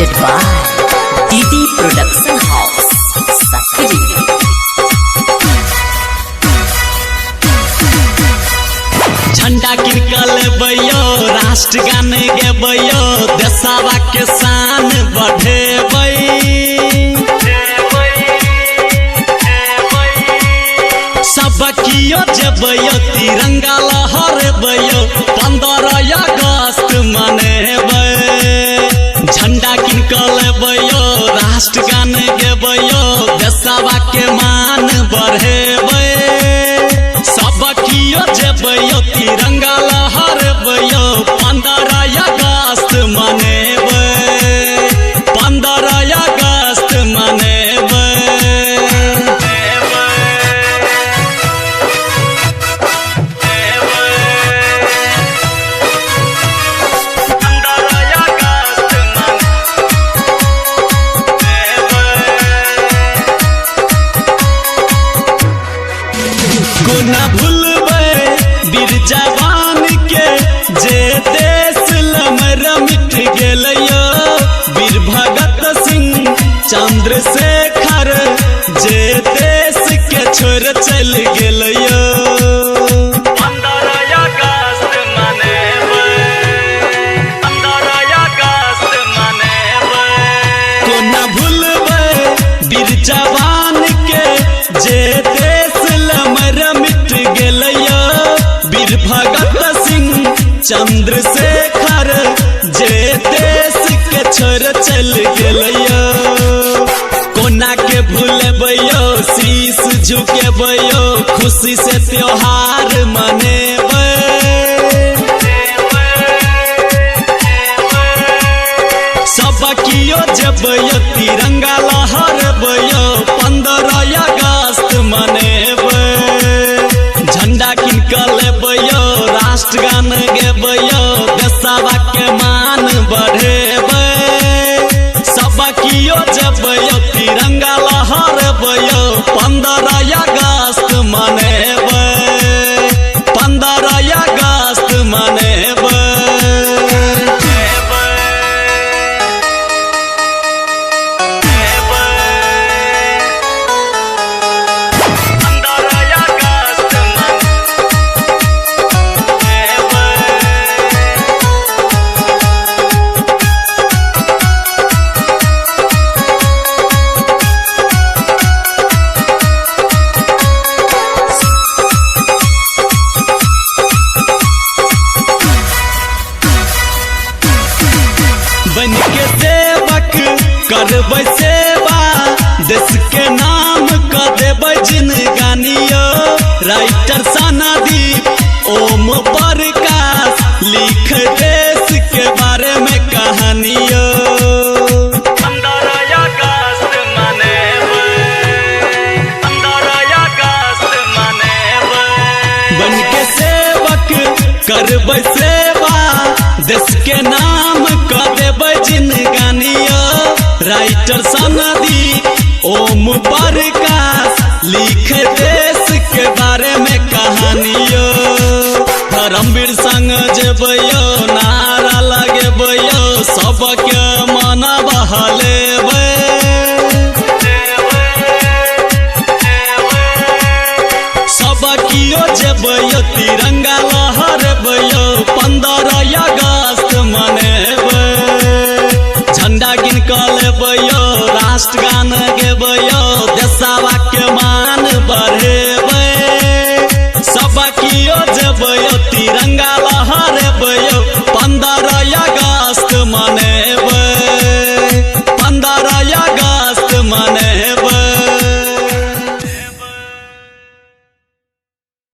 presented by DD Production House, Sakri. झंडा किनकल बैयो राष्ट्रगान गेबैयो देशवा के शान बढ़ेबै सब कियो जेबैयो तिरंगा लहरबैयो 15 अगस्त मनेबै झंडा किनकल बैयो राष्ट्रगान गेबैयो देशवा के मान बढ़ेबै सब कियो जेबैयो तिरंगा लहरबैयो 15 अगस्त मनेबै 15 अगस्त मनेबै कोना भूलबै वीर जवान के जे देश लमर मिट गेलयो वीर भगत सिंह चंद्रशेखर जे देश के छोड़ चल गेलयो 15 अगस्त मनेबै 15 अगस्त मनेबै कोना भूलबै वीर जवान के जे देश लमर मिट गेलयो वीर भगत सिंह चंद्रशेखर जे देश के छोड़ चल गेलयो कोना के भूलबैयो शीश झुकेबैयो खुशी से त्योहार मनेबै सब कियो जेबैयो तिरंगा लहरबैयो 15 अगस्त मनेबै झंडा किनकल बैयो राष्ट्रगान गेबैयो देशवा के मान बढ़ेबै सब कियो जेबैयो तिरंगा लहरबैयो 15 अगस्त मनेबै 15 अगस्त मनेबै बन के सेवक करबै सेवा देश के नाम क देबै जिनगानियो राइटर सनदीप ओम प्रकाश लिख देश के बारे में कहानियो 15 अगस्त मनेबै 15 अगस्त मनेबै बन के सेवक करबै सेवा देश के नाम क देबै जिनगानियो राइटर सनदीप ओम प्रकाश लिख देश के बारे में कहानियो धर्मवीर संग जेबैयो नारा लगेबैयो सबके मन बहलेबै सब कियो जेबैयो तिरंगा लहरबैयो 15 अगस्त मनेबै झंडा किनकल बैयो राष्ट्रगान गेबैयो